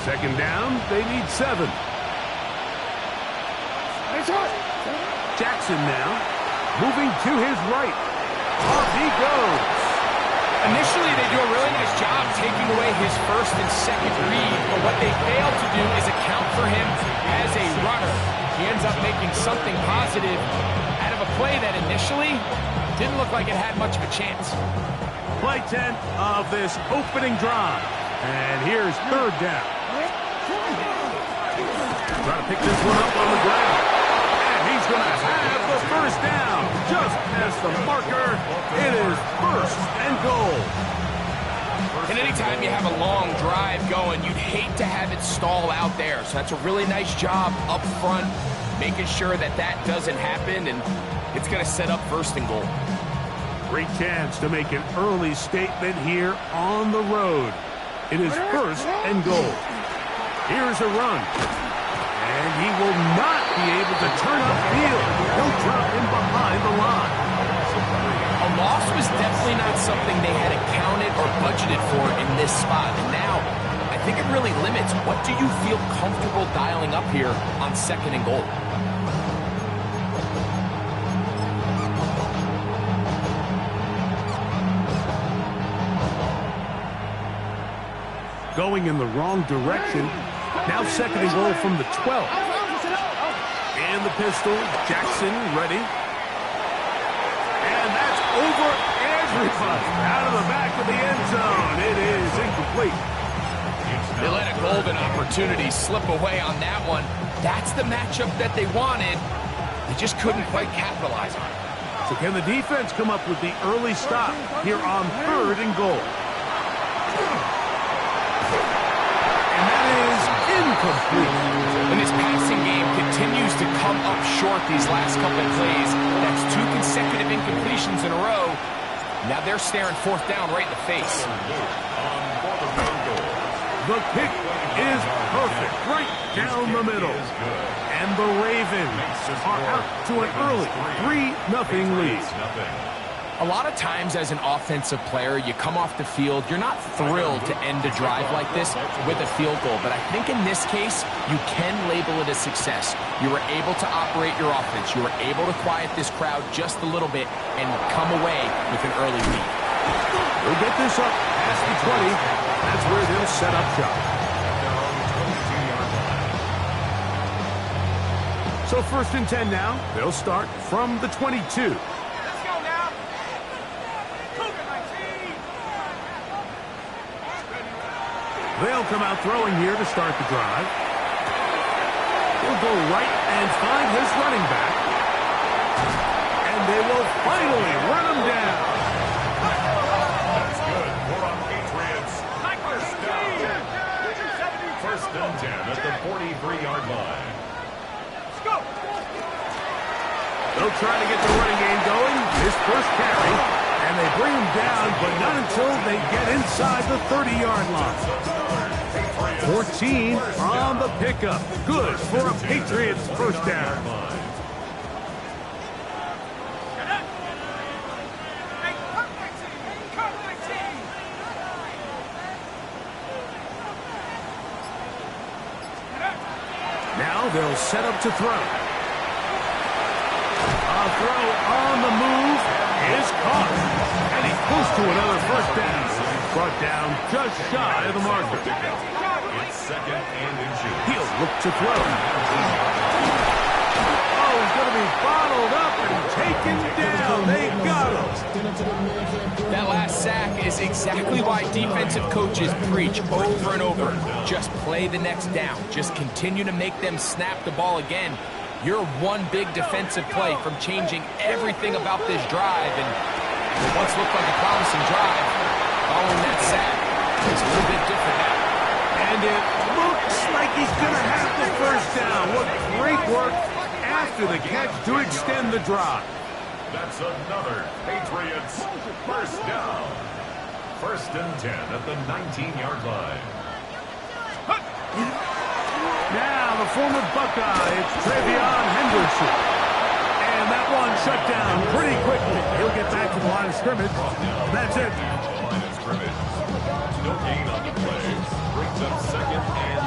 Second down, they need 7. Jackson now, moving to his right. Off he goes. Initially, they do a really nice job taking away his first and second read, but what they fail to do is account for him as a runner. He ends up making something positive out of a play that initially didn't look like it had much of a chance. Play 10 of this opening drive. And here's third down. Try to pick this one up on the ground. And he's going to have the first down. Just past the marker, it is first and goal. And anytime you have a long drive going, you'd hate to have it stall out there. So that's a really nice job up front, making sure that that doesn't happen, and it's going to set up first and goal. Great chance to make an early statement here on the road. It is first and goal. Here's a run. And he will not be able to turn upfield. He'll drop in behind the line. A loss was definitely not something they had accounted or budgeted for in this spot. And now, I think it really limits what do you feel comfortable dialing up here on second and goal. Going in the wrong direction. Now second and goal from the 12. And the pistol. Jackson ready. And that's over everybody. Out of the back of the end zone. It is incomplete. They let a golden opportunity slip away on that one. That's the matchup that they wanted. They just couldn't quite capitalize on it. So can the defense come up with the early stop here on third and goal? Incomplete. And this passing game continues to come up short these last couple of plays. That's 2 consecutive incompletions in a row. Now they're staring fourth down right in the face. The kick is perfect, right down the middle. And the Ravens are out to an early 3-0 lead. A lot of times as an offensive player, you come off the field, you're not thrilled to end a drive like this with a field goal. But I think in this case, you can label it a success. You were able to operate your offense. You were able to quiet this crowd just a little bit and come away with an early lead. They'll get this up past the 20. That's where they'll set up shop. So first and 10 now. They'll start from the 22. They'll come out throwing here to start the drive. He'll go right and find his running back. And they will finally run him down. That's good for our Patriots. First down. First and 10 at the 43-yard line. Let's go. They'll try to get the running game going. His first carry. And they bring him down, but not until they get inside the 30-yard line. 14 on the pickup. Good for a Patriots first down. Now they'll set up to throw. A throw on the move is caught. And he's close to another first down. Brought down just shy of the marker. It's second and inches. He'll look to throw. Oh, he's going to be bottled up and taken down. They got him. That last sack is exactly why defensive coaches preach over and over. Just play the next down. Just continue to make them snap the ball again. You're one big defensive play from changing everything about this drive. And what once looked like a promising drive, following that sack, it's a little bit different now. And it looks like he's going to have the first down. What great work after the catch to extend the drive. That's another Patriots first down. First and 10 at the 19-yard line. Now the former Buckeye, it's Travion Henderson. And that one shut down pretty quickly. He'll get back to the line of scrimmage. That's it. Line of scrimmage. No gain on the play. Brings up second and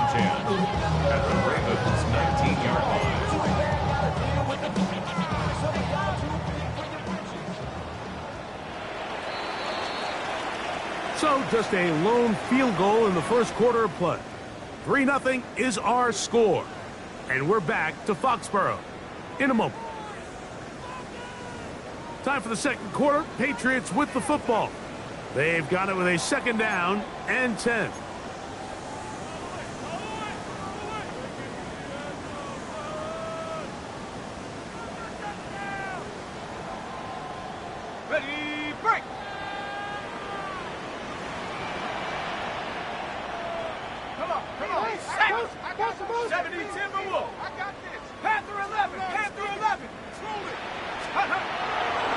just a lone field goal in the first quarter of play. 3-0 is our score. And we're back to Foxborough in a moment. Time for the second quarter. Patriots with the football. They've got it with a second down and 10. Ready, break! Come on. 70 Timberwolves. I got this. Panther 11.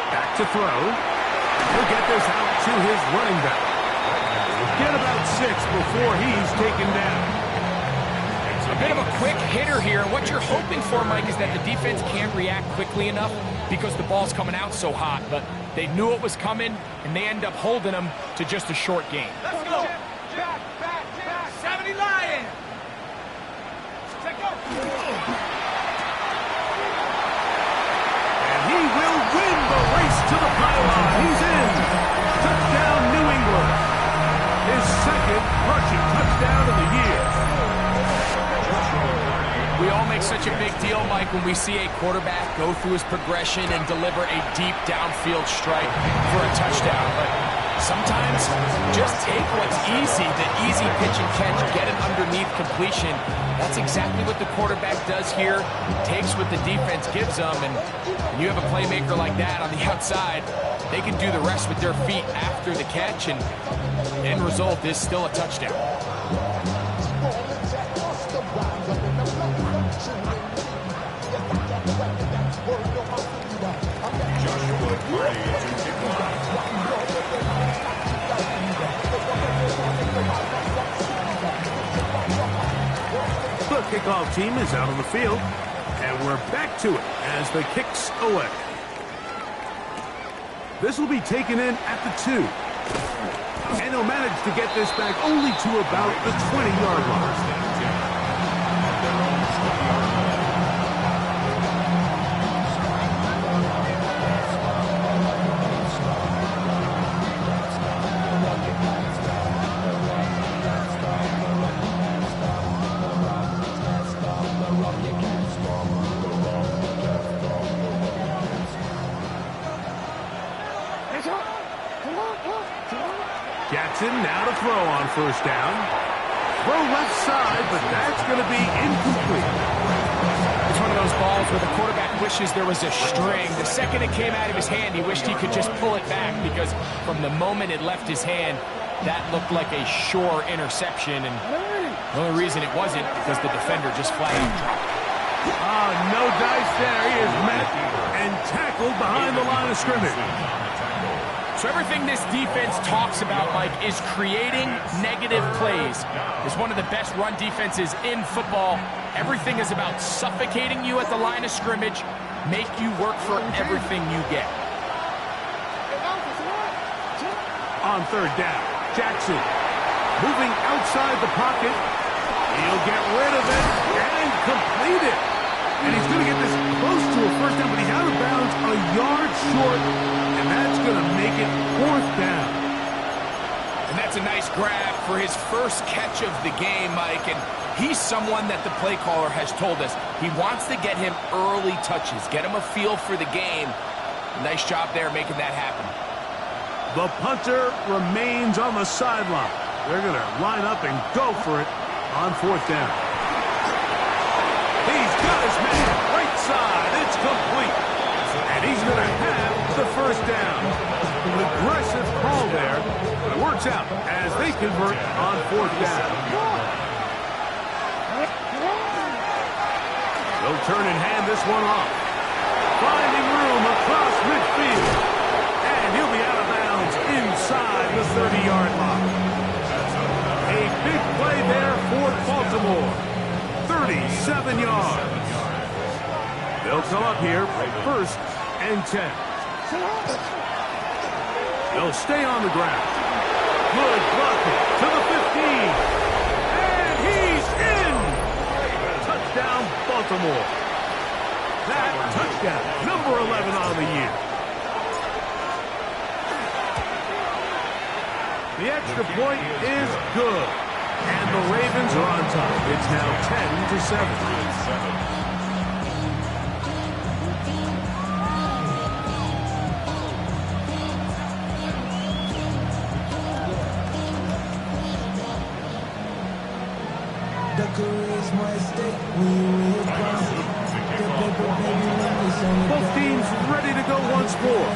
Back to throw. He'll get this out to his running back. Get about 6 before he's taken down. A bit of a quick hitter here. What you're hoping for, Mike, is that the defense can't react quickly enough because the ball's coming out so hot. But they knew it was coming, and they end up holding them to just a short gain. Let's go. Back. 70 Lions. Take go. And he will win the race to the pylon. He's in. Touchdown, New England. His second rushing touchdown of the year. We all make such a big deal, Mike, when we see a quarterback go through his progression and deliver a deep downfield strike for a touchdown. But sometimes just take what's easy, the easy pitch and catch, get it underneath completion. That's exactly what the quarterback does here. Takes what the defense gives them, and when you have a playmaker like that on the outside, they can do the rest with their feet after the catch, and the end result is still a touchdown. The kickoff team is out on the field, and we're back to it as the kick's away. This will be taken in at the 2. And he'll manage to get this back only to about the 20-yard line. Jackson now to throw on first down. Throw left side, but that's going to be incomplete. It's one of those balls where the quarterback wishes there was a string. The second it came out of his hand, he wished he could just pull it back, because from the moment it left his hand, that looked like a sure interception. And the only reason it wasn't because the defender just flat out dropped it. Oh, no dice there. He is met and tackled behind the line of scrimmage. So everything this defense talks about, Mike, is creating negative plays. It's one of the best run defenses in football. Everything is about suffocating you at the line of scrimmage, make you work for everything you get. On third down, Jackson moving outside the pocket. He'll get rid of it and complete it. And he's going to get this close to a first down, but he's out of bounds a yard short, and that's going to make it fourth down. And that's a nice grab for his first catch of the game, Mike. And he's someone that the play caller has told us he wants to get him early touches, get him a feel for the game. Nice job there making that happen. The punter remains on the sideline. They're going to line up and go for it on fourth down. He's got his man right side. It's complete. And he's going to have the first down. An aggressive call there, but it works out as they convert on fourth down. They'll turn and hand this one off. Finding room across midfield. And he'll be out of bounds inside the 30-yard line. A big play there for Baltimore. 37 yards. They'll come up here, first and 10. They'll stay on the ground. Good blocking to the 15. And he's in. Touchdown, Baltimore. That touchdown, number 11 on the year. The extra point is good. And the Ravens are on top. It's now 10-7. Both teams ready to go once more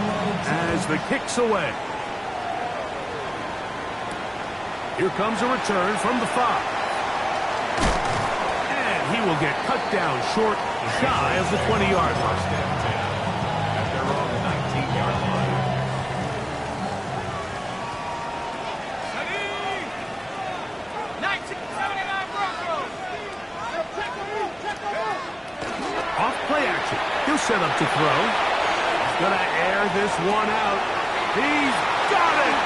as the kick's away. Here comes a return from the 5. And he will get cut down short, shy of the 20-yard line. At their own 19-yard line. Ready? 1979 Broncos. Off play action. He'll set up to throw. He's going to air this one out. He's got it.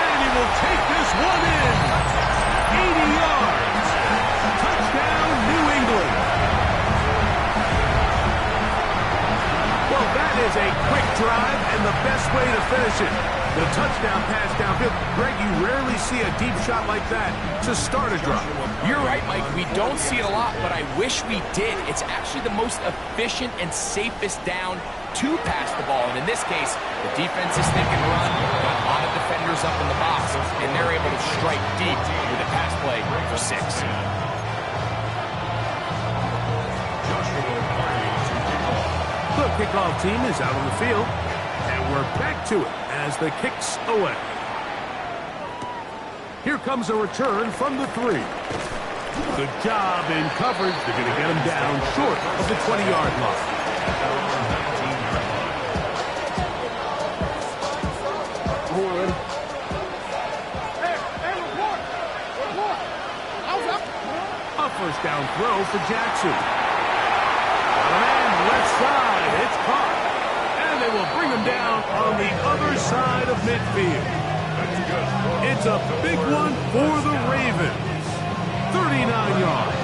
And he will take this one in. 80 yards. Touchdown, New England. Well, that is a quick drive and the best way to finish it. The touchdown pass downfield. Greg, you rarely see a deep shot like that to start a drive. You're right, Mike. We don't see it a lot, but I wish we did. It's actually the most efficient and safest down to pass the ball. And in this case, the defense is thinking run, got a lot of defenders up in the box, and they're able to strike deep with a pass play for 6. The kickoff team is out on the field, and we're back to it as the kick's away. Here comes a return from the 3. Good job in coverage. They're going to get him down short of the 20-yard line. A first down throw for Jackson. And left side, it's caught. And they will bring him down on the other side of midfield. It's a big one for the Ravens. 39 yards.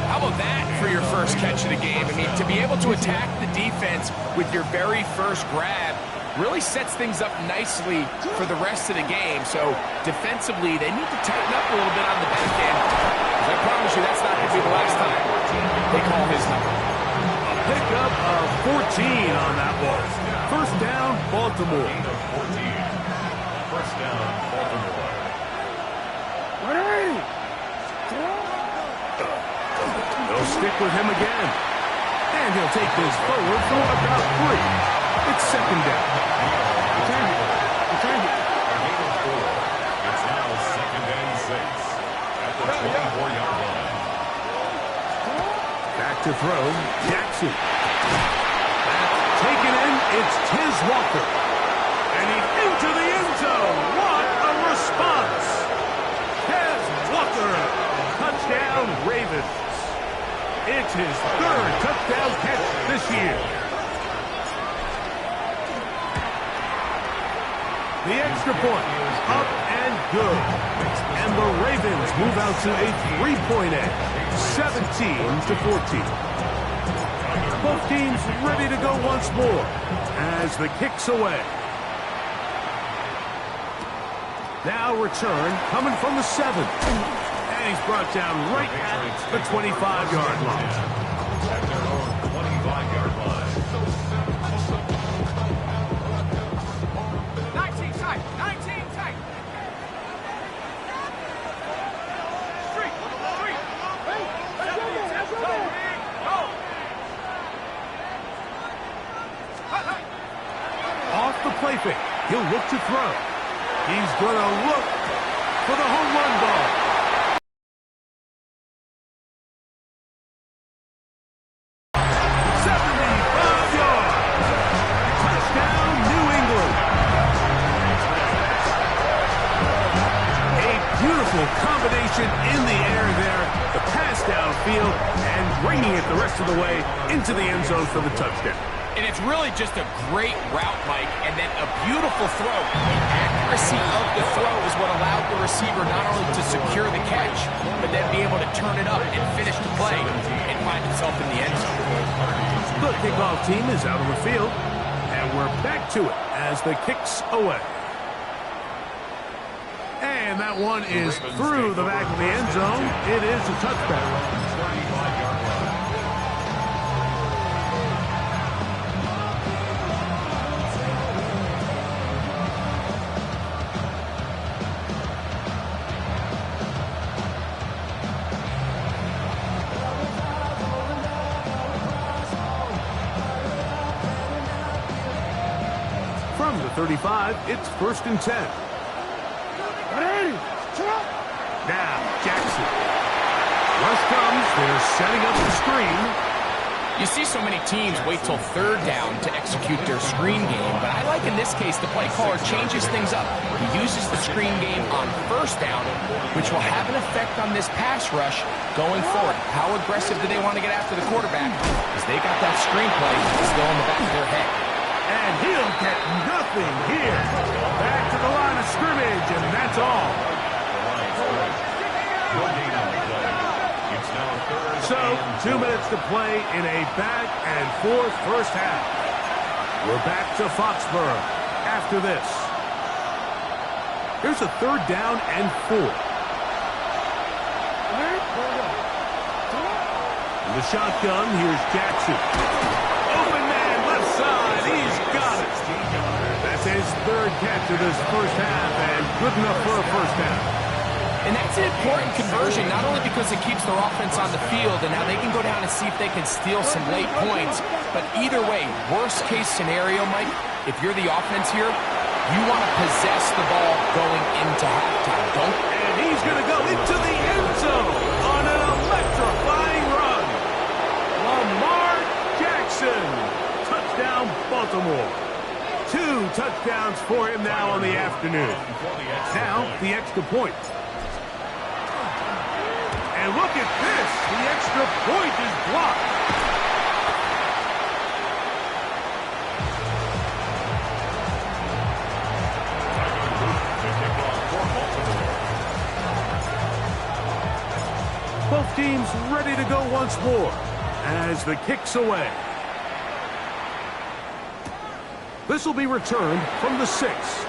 How about that for your first catch of the game? I mean, to be able to attack the defense with your very first grab really sets things up nicely for the rest of the game. So defensively, they need to tighten up a little bit on the back end. I promise you that's not going to be the last time they call his number. A pickup of 14 on that one. First down, Baltimore. First down, Baltimore. They'll stick with him again. And he'll take this forward for about 3. It's second down. Return it. It's now 2nd and 6 at the 24-yard line. Back to throw, Jackson. That's taken in, it's Tiz Walker. And he's into the end zone. What a response. Tiz Walker. Touchdown, Ravens. It's his 3rd touchdown catch this year. The extra point is up and good. And the Ravens move out to a 3-point edge, 17-14. Both teams ready to go once more as the kick's away. Now return coming from the 7. And he's brought down right at the 25-yard line. At their own 25-yard line. 19 tight. 19 tight. Street. Off the play fake. He'll look to throw. He's going to look for the home run ball. Combination in the air there, the pass downfield, and bringing it the rest of the way into the end zone for the touchdown. And it's really just a great route, Mike, and then a beautiful throw. The accuracy of the throw is what allowed the receiver not only to secure the catch, but then be able to turn it up and finish the play and find himself in the end zone. The kickoff team is out on the field, and we're back to it as the kick's away. And that one is through the back of the end zone. It is a touchback. From the 35, it's 1st and 10. Now, Jackson. Rush comes. They're setting up the screen. You see so many teams wait till 3rd down to execute their screen game, but I like in this case the play caller changes things up. He uses the screen game on 1st down, which will have an effect on this pass rush going forward. How aggressive do they want to get after the quarterback? Because they got that screen play still in the back of their head. And he'll get nothing here. Back to the line of scrimmage, and that's all. So, 2 minutes to play in a back-and-forth first half. We're back to Foxborough after this. Here's a 3rd down and 4. In the shotgun, here's Jackson. Open man, left side, he's got it. That's his 3rd catch of this first half, and good enough for a first down. And that's an important conversion, not only because it keeps their offense on the field and now they can go down and see if they can steal some late points, but either way, worst case scenario, Mike, if you're the offense here, you want to possess the ball going into halftime. And he's going to go into the end zone on an electrifying run. Lamar Jackson. Touchdown, Baltimore. 2 touchdowns for him now on the afternoon. Now, the extra point. And look at this. The extra point is blocked. Both teams ready to go once more as the kick's away. This will be returned from the 6.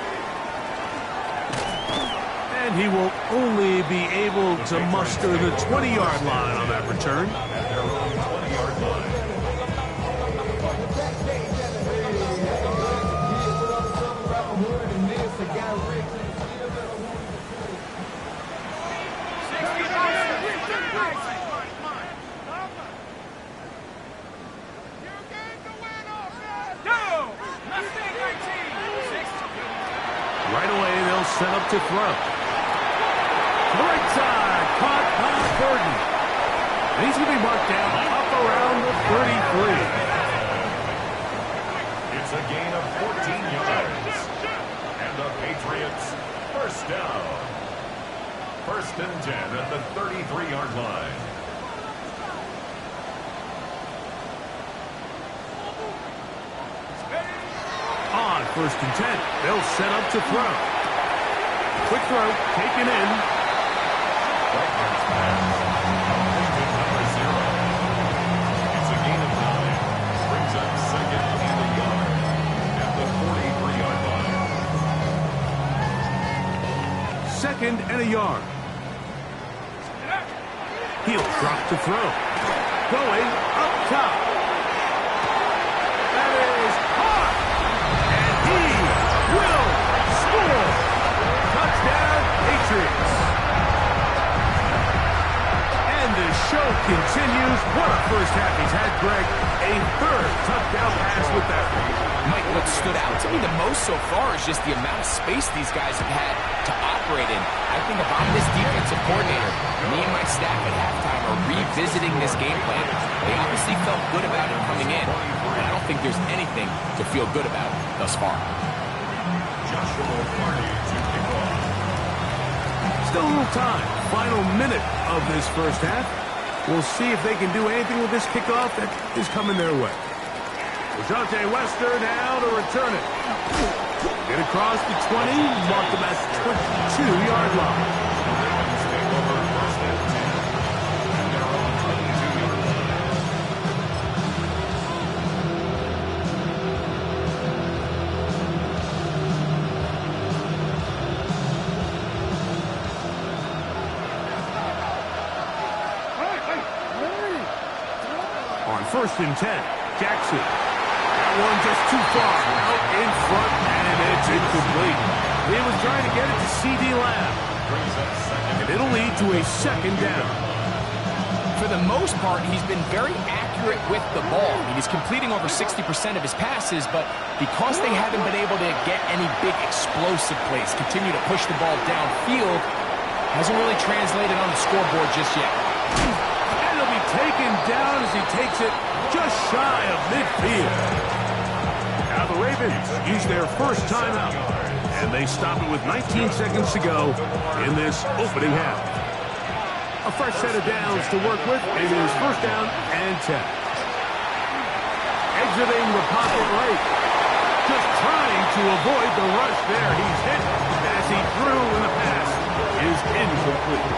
And he will only be able to muster the 20-yard line on that return. Right away, they'll set up to throw. Right side, caught by Gordon. And he's going to be marked down up around the 33. It's a gain of 14 yards. And the Patriots, 1st down. 1st and 10 at the 33-yard line. On 1st and 10, they'll set up to throw. Quick throw, taken in. It's a gain of 9. Brings up 2nd and a yard at the 43-yard line. 2nd and a yard. He'll drop to throw. Going up top. That is caught. And he will score. Touchdown, Patriots. And the show continues. What a first half he's had, Greg. A 3rd touchdown pass with that one. Mike, what stood out to me the most so far is just the amount of space these guys have had to operate in. I think if I'm this defensive coordinator, me and my staff at halftime are revisiting this game plan. They obviously felt good about it coming in, but I don't think there's anything to feel good about thus far. Joshua Party to kick off. Still a little time. Final minute of this first half. We'll see if they can do anything with this kickoff that is coming their way. DeJounte Wester now to return it. Get across the 20, mark them at 22-yard line. first and 10. Jackson. That one just too far. Out in front, and it's incomplete. He was trying to get it to C.D. Lamb. And it'll lead to a second down. For the most part, he's been very accurate with the ball. I mean, he's completing over 60% of his passes, but because they haven't been able to get any big explosive plays, continue to push the ball downfield, hasn't really translated on the scoreboard just yet. And he'll be taken down as he takes it just shy of midfield. Now the Ravens use their first timeout, and they stop it with 19 seconds to go in this opening half. A fresh set of downs to work with. It is first down and 10. Exiting the pocket late. Just trying to avoid the rush there. He's hit as he threw, and the pass is incomplete.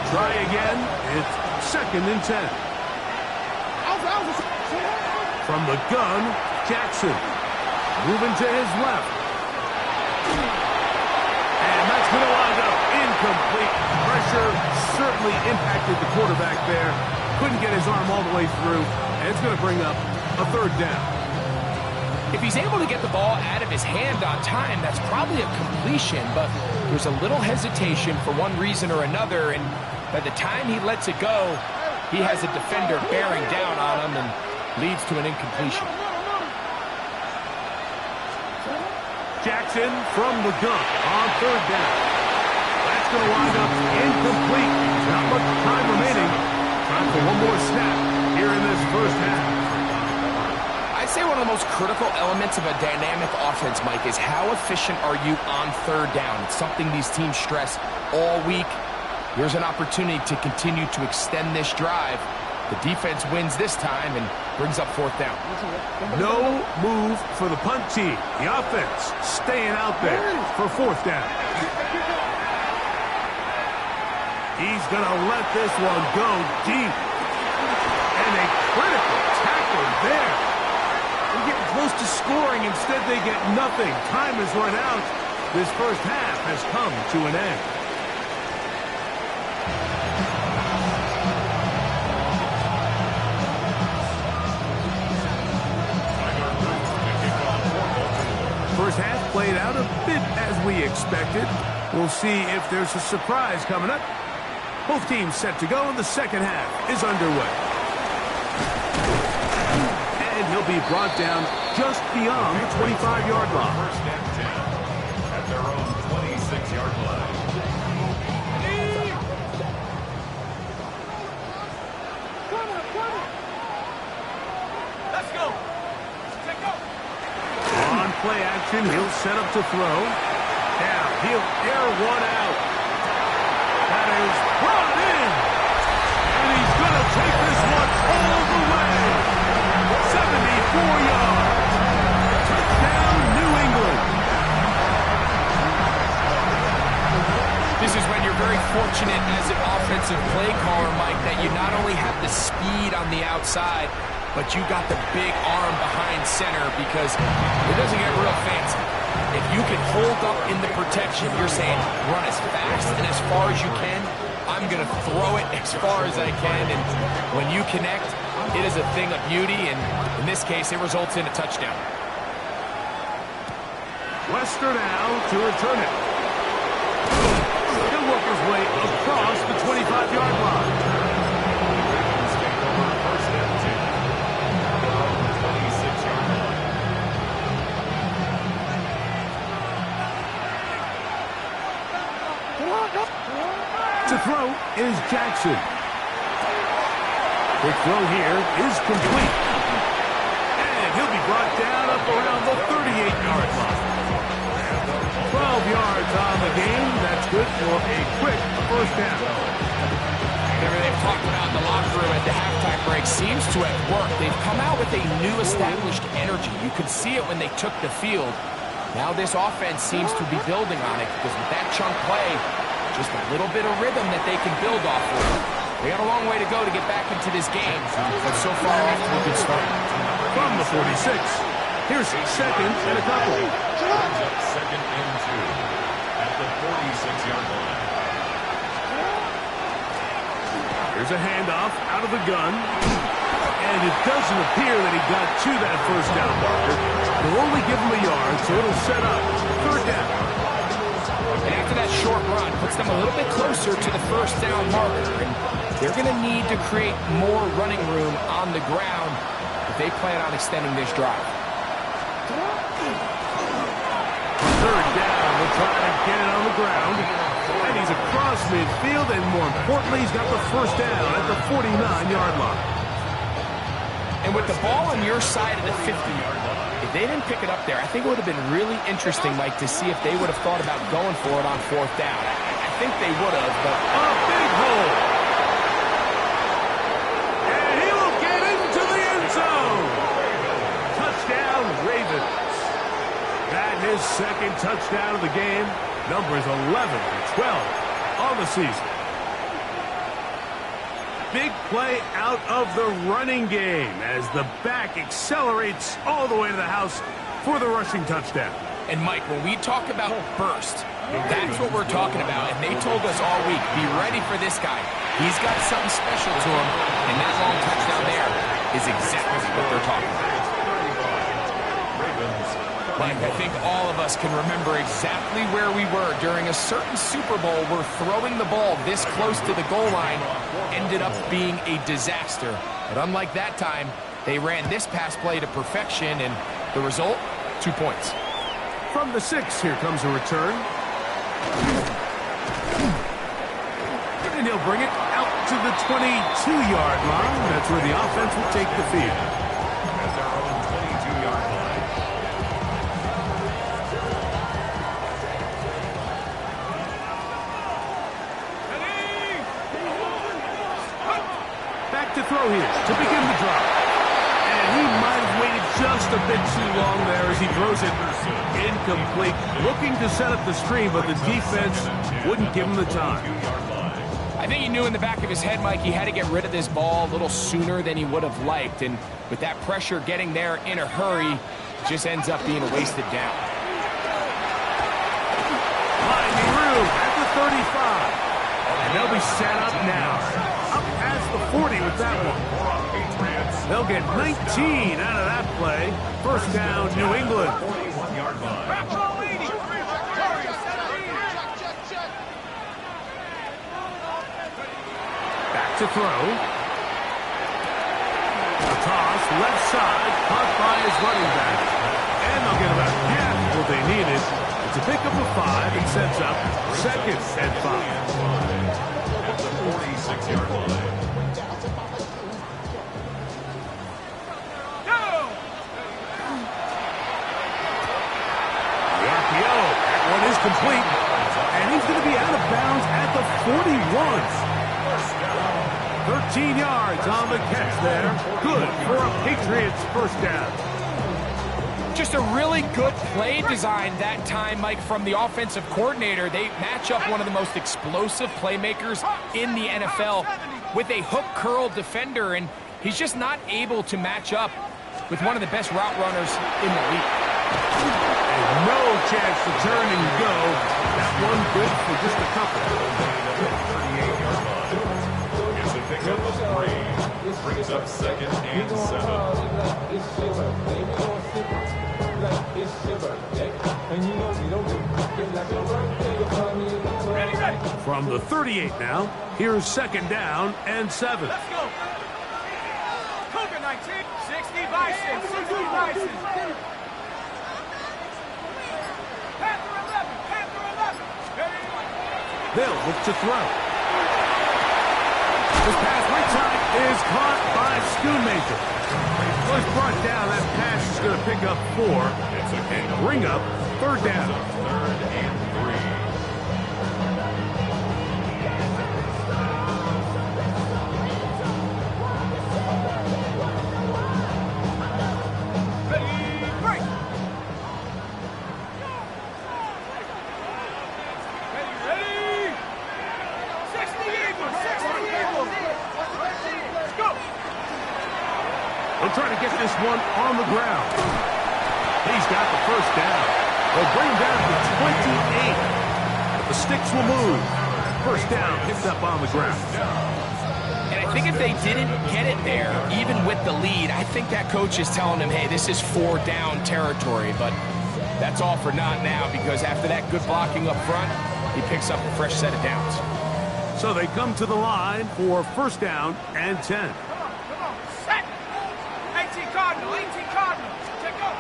Try again. It's second and 10. From the gun, Jackson. Moving to his left. And that's going to wind up incomplete. Pressure certainly impacted the quarterback there. Couldn't get his arm all the way through. And it's going to bring up a third down. If he's able to get the ball out of his hand on time, that's probably a completion, but there's a little hesitation for one reason or another, and by the time he lets it go, he has a defender bearing down on him and leads to an incompletion. Jackson from the gun on third down. That's going to wind up incomplete. Not much time remaining. Time for one more snap here in this first half. I'd say one of the most critical elements of a dynamic offense, Mike, is how efficient are you on third down. It's something these teams stress all week. Here's an opportunity to continue to extend this drive. The defense wins this time and brings up fourth down. No move for the punt team. The offense staying out there for fourth down. He's going to let this one go deep. And a critical tackle there. They're getting close to scoring. Instead, they get nothing. Time has run out. This first half has come to an end. First half played out a bit as we expected. We'll see if there's a surprise coming up. Both teams set to go, and the second half is underway. And he'll be brought down just beyond the 25-yard line. First and 10 at their own 26-yard line. Let's go. Let's go. On play action, he'll set up to throw. Now he'll air one out. That is brought in. And he's going to take this one all the way. 74 yards. Touchdown, New England. This is when you're very fortunate as an offensive play caller, Mike, that you not only have the speed on the outside, but you got the big arm behind center, because it doesn't get real fancy. If you can hold up in the protection, you're saying run as fast and as far as you can. I'm going to throw it as far as I can, and when you connect, it is a thing of beauty, and in this case, it results in a touchdown. Lester now to return it. He'll work his way across the 25-yard line. Take over first and 10 at their own 26-yard line. To throw is Jackson. Quick throw here is complete. And he'll be brought down up around the 38-yard line. 12 yards on the game. That's good for a quick first down. Whatever they've talked about in the locker room at the halftime break seems to have worked. They've come out with a new established energy. You could see it when they took the field. Now this offense seems to be building on it, because with that chunk play, just a little bit of rhythm that they can build off of. They got a long way to go to get back into this game, but so far off to a good start. From the 46, here's second and a couple. Brings up second and 2 at the 46-yard line. Here's a handoff out of the gun. And it doesn't appear that he got to that first down marker. They'll only give him a yard, so it'll set up third down. And after that short run, puts them a little bit closer to the first down marker. And they're going to need to create more running room on the ground if they plan on extending this drive. Third down, they'll try to get it on the ground. And he's across midfield, and more importantly, he's got the first down at the 49-yard line. And with the ball on your side of the 50-yard line, if they didn't pick it up there, I think it would have been really interesting, Mike, to see if they would have thought about going for it on fourth down. I think they would have, but a big hole. And he will get into the end zone. Touchdown, Ravens. That his second touchdown of the game. Numbers 11 and 12 on the season. Big play out of the running game as the back accelerates all the way to the house for the rushing touchdown. And Mike, when we talk about burst, that's what we're talking about. And they told us all week, be ready for this guy. He's got something special to him, and that long touchdown there is exactly what they're talking about. Mike, I think all of us can remember exactly where we were during a certain Super Bowl where throwing the ball this close to the goal line ended up being a disaster. But unlike that time, they ran this pass play to perfection, and the result, 2 points. From the 6, here comes a return. And he'll bring it out to the 22-yard line. That's where the offense will take the field. At their own 22-yard line. To throw here to begin the drive. And he might have waited just a bit too long there as he throws it incomplete. Looking to set up the screen, but the defense wouldn't give him the time. I think he knew in the back of his head, Mike, he had to get rid of this ball a little sooner than he would have liked. And with that pressure getting there in a hurry, it just ends up being a wasted down. Finding room at the 35. And they'll be set up now. Up past the 40 with that one. They'll get 19 out of that play. First down, New England. 41-yard line. Back to throw. A toss, left side, caught by his running back. And they'll get about half what they needed. It's a pickup of 5 and sets up second and 5. 46-yard line. The RPO, that one is complete. And he's going to be out of bounds at the 41. 13 yards on the catch there. Good for a Patriots first down. Just a really good play design that time, Mike, from the offensive coordinator. They match up one of the most explosive playmakers in the NFL with a hook curl defender, and he's just not able to match up with one of the best route runners in the league. And no chance to turn and go. That one good for just a couple. 38-yard line. It's a pickup of 3. Brings up second and 7. From the 38 now, here's second down and 7. Let's go. Cougar 19, 60 Bison, 60 Bison. Panther 11, Panther 11. They'll look to throw. This pass right side is caught by Schoonmaker. Was brought down. That pass is going to pick up 4 and bring up third down. Third and 3. They'll try to get this one on the ground. He's got the first down. They'll bring him down to 28. But the sticks will move. First down picked up on the ground. And I think if they didn't get it there, even with the lead, I think that coach is telling them, hey, this is 4-down territory. But that's all for naught now, because after that good blocking up front, he picks up a fresh set of downs. So they come to the line for first down and 10. Come on, set. 18 Cardinal, 18 Cardinal. Check up.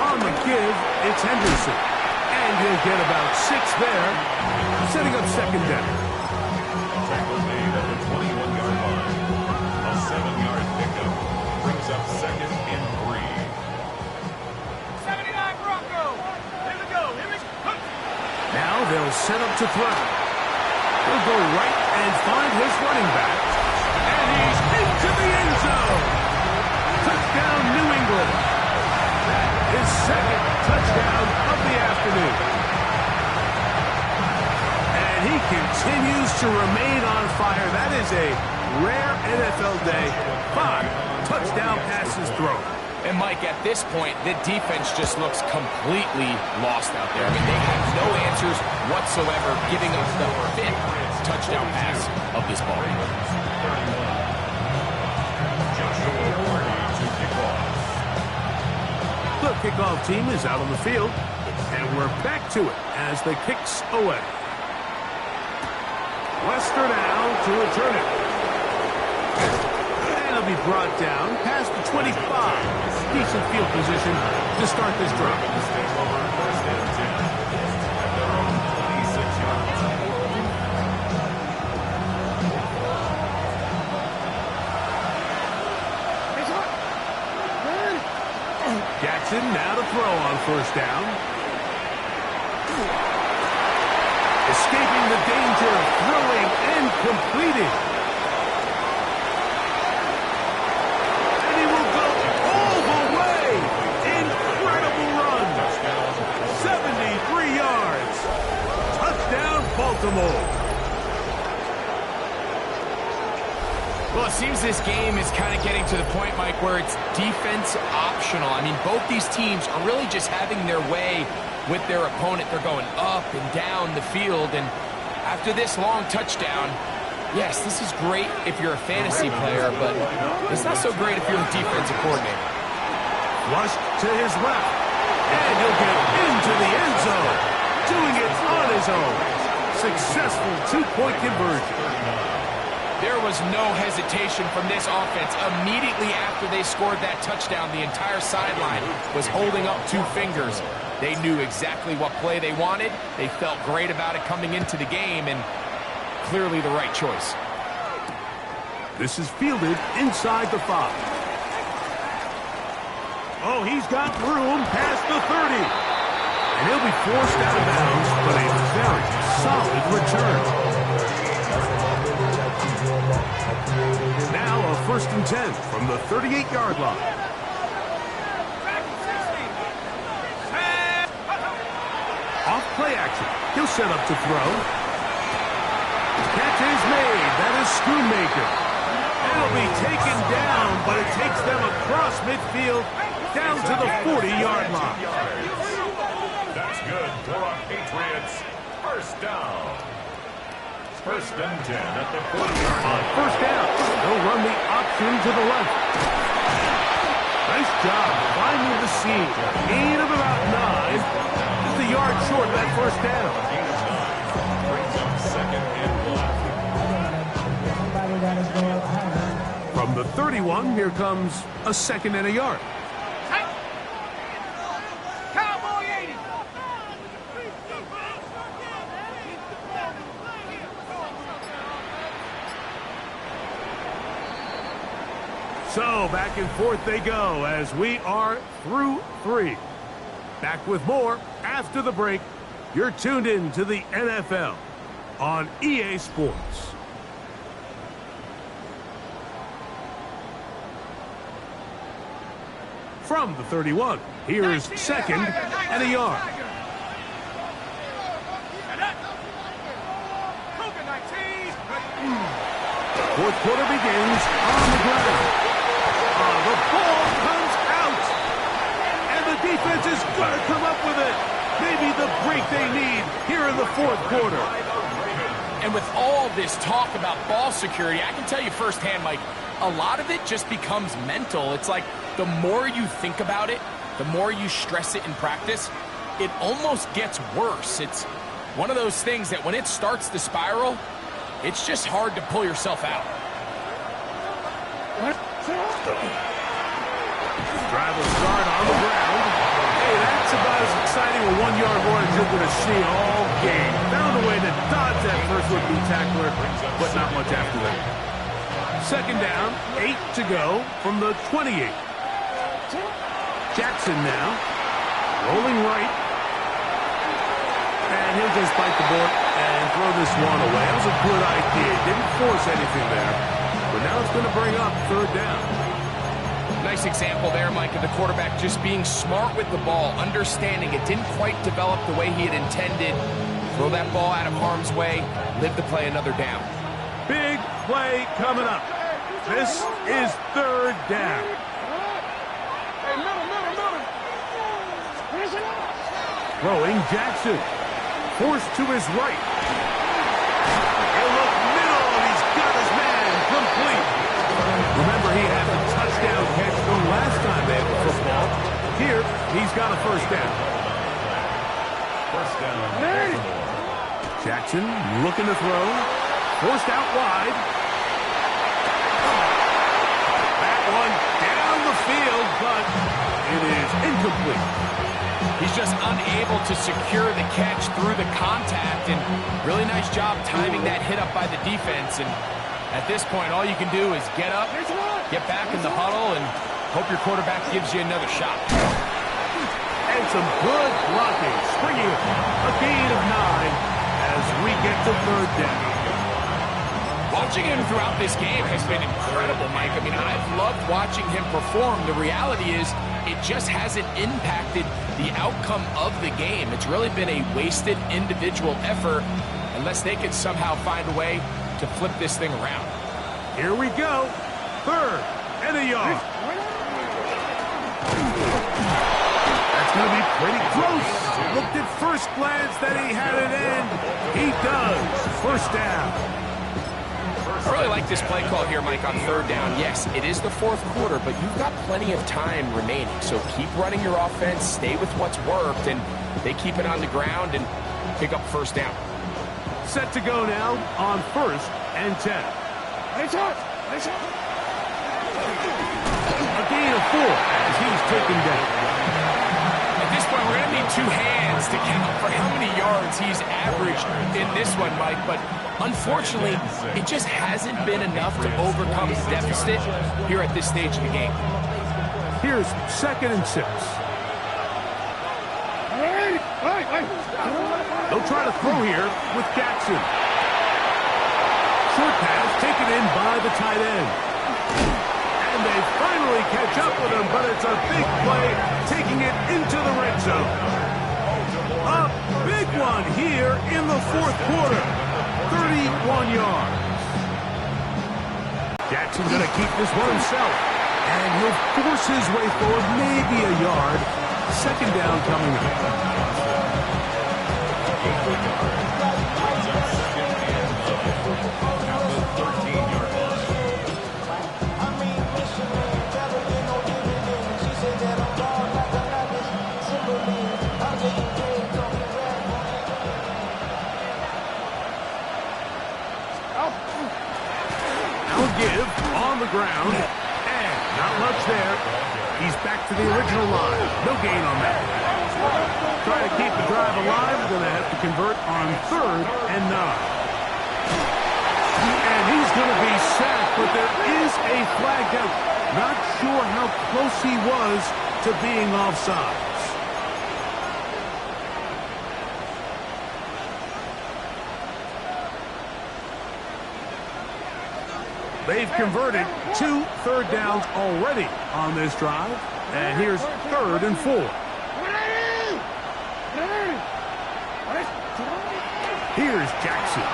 On the give, it's Henderson. And he'll get about 6 there, setting up second down. Tackle made at the 21-yard line. A 7-yard pickup brings up second and 3. 79 Broncos. Here we go. Now they'll set up to throw. He'll go right and find his running back. And he's into the end zone. Touchdown, New England. His second touchdown of the afternoon. And he continues to remain on fire. That is a rare NFL day. 5 touchdown passes thrown. And Mike, at this point, the defense just looks completely lost out there. I mean, they have no answers whatsoever, giving us the 5th touchdown pass of this ball game. The kickoff team is out on the field, and we're back to it as the kicks away. Lester now to return it. And it'll be brought down past the 25. Decent field position to start this drive. Jackson now to throw on first down. Escaping the danger, throwing and completing. And he will go all the way. Incredible run. 73 yards. Touchdown, Baltimore. Well, it seems this game is kind of getting to the point, Mike, where it's defense optional. I mean, both these teams are really just having their way with their opponent. They're going up and down the field, and after this long touchdown, yes, this is great if you're a fantasy player, but it's not so great if you're a defensive coordinator. Flushed to his left, and he'll get into the end zone, doing it on his own. Successful two-point conversion. There was no hesitation from this offense. Immediately after they scored that touchdown, the entire sideline was holding up 2 fingers. They knew exactly what play they wanted. They felt great about it coming into the game, and clearly the right choice. This is fielded inside the 5. Oh, he's got room past the 30. And he'll be forced out of bounds, but a very solid return. Now a first and 10 from the 38-yard line. Off play action. He'll set up to throw. Catch is made. That is Schoonmaker. It'll be taken down, but it takes them across midfield down to the 40-yard line. That's good for a Patriots first down. First and 10 at the 40-yard line. First down. They'll run the option to the left. Nice job finding the seam. Gain of about 9. Just a yard short of that first down. Brings up second and 1. From the 31, here comes a second and a yard. Cowboy 80. So back and forth they go as we are through 3. Back with more after the break. You're tuned in to the NFL on EA Sports. From the 31, here's second and a yard. Fourth quarter begins on the ground. The ball comes out. And the defense is going to come up with it. Maybe the break they need here in the fourth quarter. And with all this talk about ball security, I can tell you firsthand, Mike, a lot of it just becomes mental. It's like the more you think about it, the more you stress it in practice, it almost gets worse. It's one of those things that when it starts to spiral, it's just hard to pull yourself out. Drive will start on the ground. Hey, that's about as exciting a one-yard run as you're going to see all game. Found a way to dodge that first would-be tackler, but not much after that. Second down, 8 to go from the 28. Jackson now, rolling right. And he'll just bite the bullet and throw this one away. That was a good idea. Didn't force anything there. But now it's going to bring up third down. Nice example there, Mike, of the quarterback just being smart with the ball, understanding it didn't quite develop the way he had intended. Throw that ball out of harm's way, live to play another down. Big play coming up. This is third down. Throwing Jackson. Forced to his right. He'll look middle, and he's got his man complete. Remember, he had the touchdown catch from last time they had the football. Here, he's got a first down. First down. Jackson looking to throw. Forced out wide. That one down the field, but it is incomplete. He's just unable to secure the catch through the contact, and really nice job timing that hit up by the defense. And at this point, all you can do is get up, get back in the huddle, and hope your quarterback gives you another shot. And some good blocking, springing a gain of 9 as we get to third down. Watching him throughout this game has been incredible, Mike. I mean, I've loved watching him perform. The reality is it just hasn't impacted the outcome of the game. It's really been a wasted individual effort unless they can somehow find a way to flip this thing around. Here we go. Third and a yard. That's going to be pretty close. Looked at first glance that he had it in. He does. First down. I really like this play call here, Mike, on third down. Yes, it is the fourth quarter, but you've got plenty of time remaining. So keep running your offense, stay with what's worked, and they keep it on the ground and pick up first down. Set to go now on first and 10. A gain of 4 as he's taken down. At this point, we're going to need two hands to count for how many yards he's averaged in this one, Mike, but unfortunately, it just hasn't been enough to overcome the deficit here at this stage of the game. Here's second and 6. They'll try to throw here with Jackson. Short pass taken in by the tight end. And they finally catch up with him, but it's a big play taking it into the red zone. A big one here in the fourth quarter. 31 yards. Jackson going to keep this one himself. And he'll force his way forward, maybe a yard. Second down coming up. Give on the ground, and not much there. He's back to the original line. No gain on that. Try to keep the drive alive. They're going to have to convert on third and 9. And he's going to be sacked, but there is a flag out. Not sure how close he was to being offside. They've converted 2 third downs already on this drive. And here's third and 4. Here's Jackson.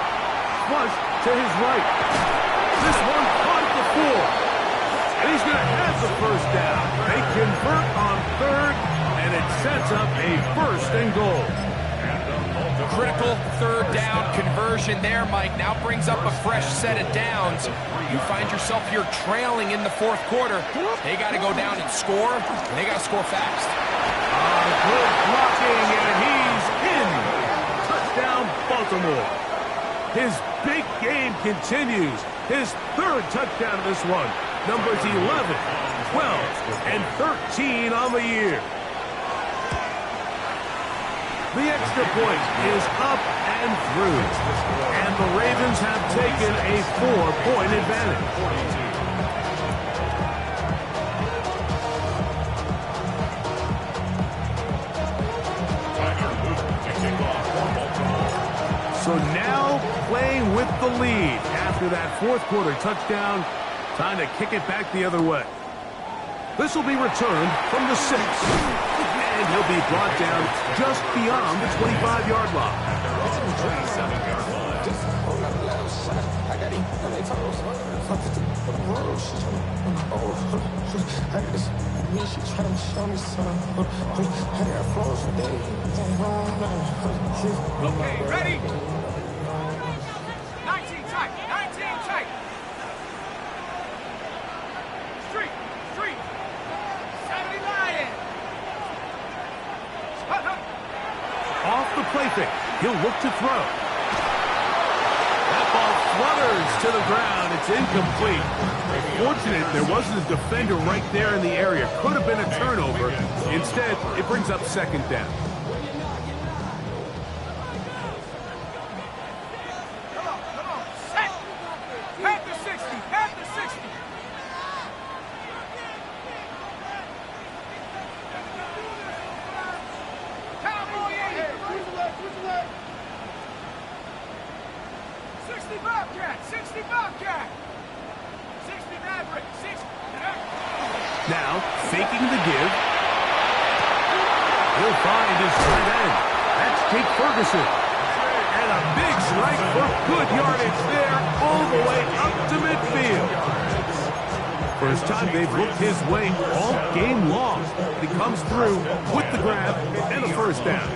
Flush to his right. This one caught at the 4. And he's going to have the first down. They convert on third, and it sets up a first and goal. Critical third down conversion there, Mike. Now brings up a fresh set of downs. You find yourself here trailing in the fourth quarter. They got to go down and score, and they got to score fast. Good blocking, and he's in. Touchdown, Baltimore. His big game continues. His third touchdown of this one. Numbers 11, 12, and 13 on the year. The extra point is up and through. And the Ravens have taken a 4-point advantage. So now playing with the lead after that fourth quarter touchdown. Time to kick it back the other way. This will be returned from the 6. And he'll be brought down just beyond the 25-yard line. Okay, ready? 19 tight, 19 tight. Street, 70 Lion. Off the play fake. He'll look to throw. That ball flutters to the ground. It's incomplete. Fortunate there wasn't a defender right there in the area. Could have been a turnover. Instead, it brings up second down. Come on, set. Head to 60, head to 60. Cowboy 80. 60 Bobcat, 60 Bobcat. 60 Maverick, 60. Now, faking the give. He'll find his tight end. That's Jake Ferguson. And a big strike for good yardage there all the way up to midfield. First time they've looked his way all game long. He comes through with the grab and a first down.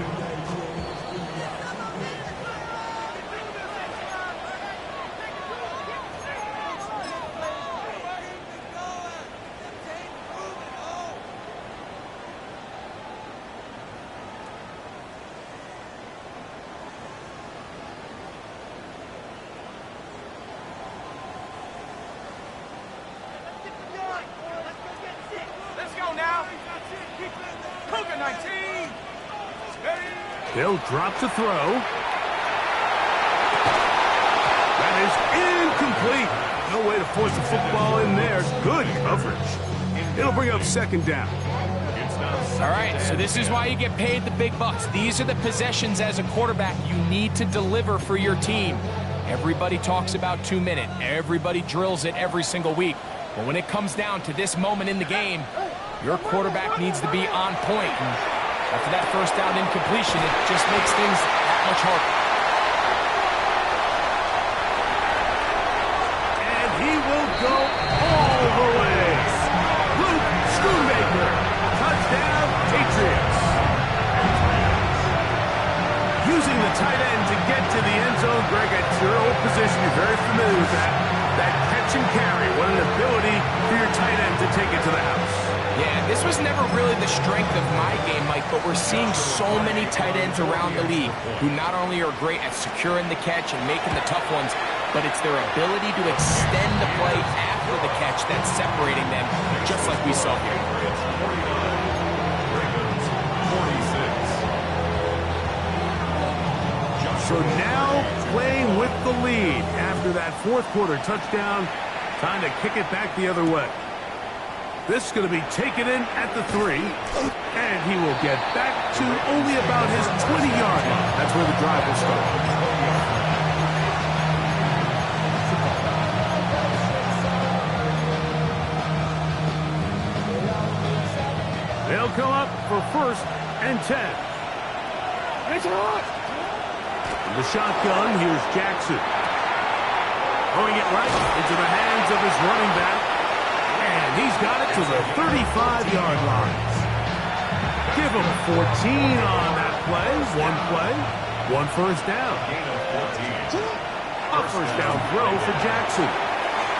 Let's go now. Cougar 19. They'll drop to throw. That is incomplete. No way to force the football in there. Good coverage. It'll bring up second down. All right, so this is why you get paid the big bucks. These are the possessions as a quarterback you need to deliver for your team. Everybody talks about 2 minutes. Everybody drills it every single week. But when it comes down to this moment in the game, your quarterback needs to be on point. And after that first down incompletion, it just makes things that much harder. And he will go all the way. Luke Schoonmaker. Touchdown, Patriots. Using the tight end to get to the end zone. Greg, at your old position, you're very familiar with that. That catch and carry. What an ability for your tight end to take it to the house. Yeah, this was never really the strength of my game, Mike, but we're seeing so many tight ends around the league who not only are great at securing the catch and making the tough ones, but it's their ability to extend the play after the catch that's separating them, just like we saw here. So now playing with the lead after that fourth quarter touchdown. Time to kick it back the other way. This is going to be taken in at the 3. And he will get back to only about his 20-yard line. That's where the drive will start. They'll come up for 1st and 10. In the shotgun, here's Jackson. Throwing it right into the hands of his running back. And he's got it to the 35-yard line. Give him 14 on that play. One play. One first down. Gain of 14. A first down throw for Jackson.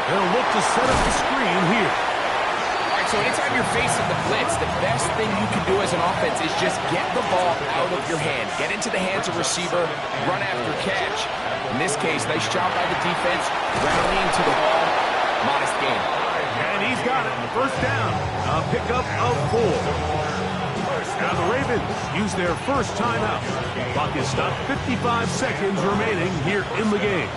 They'll look to set up the screen here. All right, so anytime you're facing the blitz, the best thing you can do as an offense is just get the ball out of your hand. Get into the hands of receiver, run after catch. In this case, nice job by the defense, rallying to the ball. Modest gain. And he's got it. First down. A pickup of 4. Now the Ravens use their first timeout. Clock is stopped. 55 seconds remaining here in the game.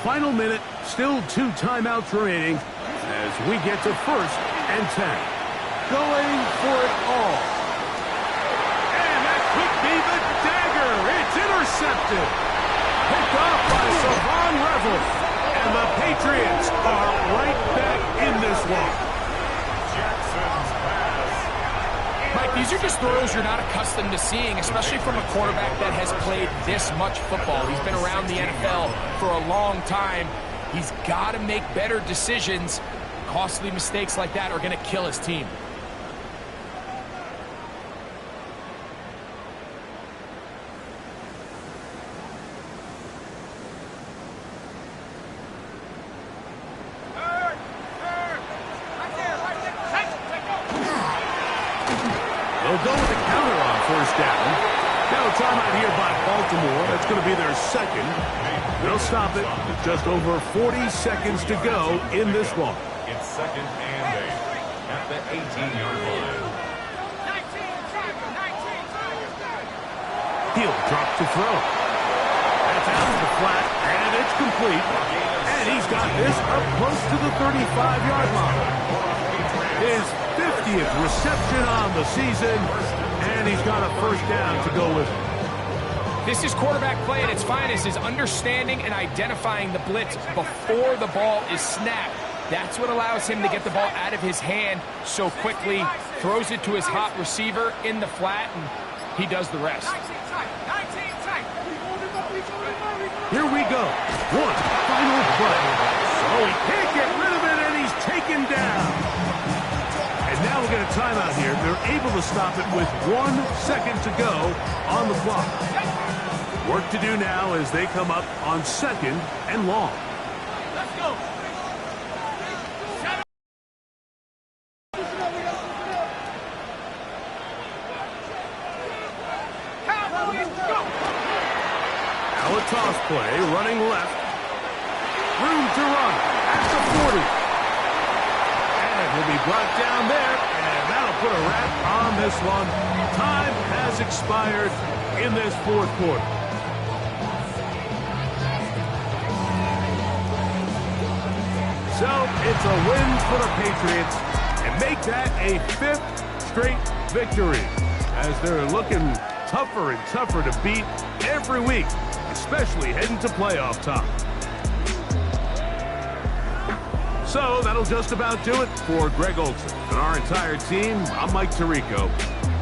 Final minute. Still 2 timeouts remaining as we get to first and 10. Going for it all. And that could be the dagger. It's intercepted. Picked off by Savon Revel. And the Patriots are right back in this one. Jackson's pass. Mike, these are just throws you're not accustomed to seeing, especially from a quarterback that has played this much football. He's been around the NFL for a long time. He's got to make better decisions. Costly mistakes like that are going to kill his team. They'll go with the counter on first down. Now a timeout here by Baltimore. That's going to be their second. They'll stop it with just over 40 seconds to go in this one. It's second and 8 at the 18-yard line. He'll drop to throw. That's out of the flat, and it's complete. And he's got this up close to the 35-yard line. His 50th reception on the season, and he's got a first down to go with it. This is quarterback play at its finest, is understanding and identifying the blitz before the ball is snapped. That's what allows him to get the ball out of his hand so quickly, throws it to his hot receiver in the flat, and he does the rest. Here we go. One final play. Oh, he can't get rid of it, and he's taken down. And now we'll get a timeout here. They're able to stop it with 1 second to go on the clock. Work to do now as they come up on second and long. Let's go. Now a toss play, running left. Room to run at the 40. And he'll be brought down there, and that'll put a wrap on this one. Time has expired in this fourth quarter. So it's a win for the Patriots, and make that a 5th straight victory, as they're looking tougher and tougher to beat every week, especially heading to playoff time. So that'll just about do it for Greg Olsen and our entire team. I'm Mike Tirico.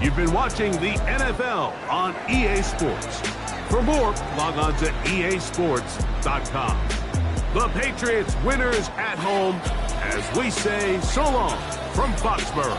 You've been watching the NFL on EA Sports. For more, log on to easports.com. The Patriots winners at home as we say so long from Foxborough.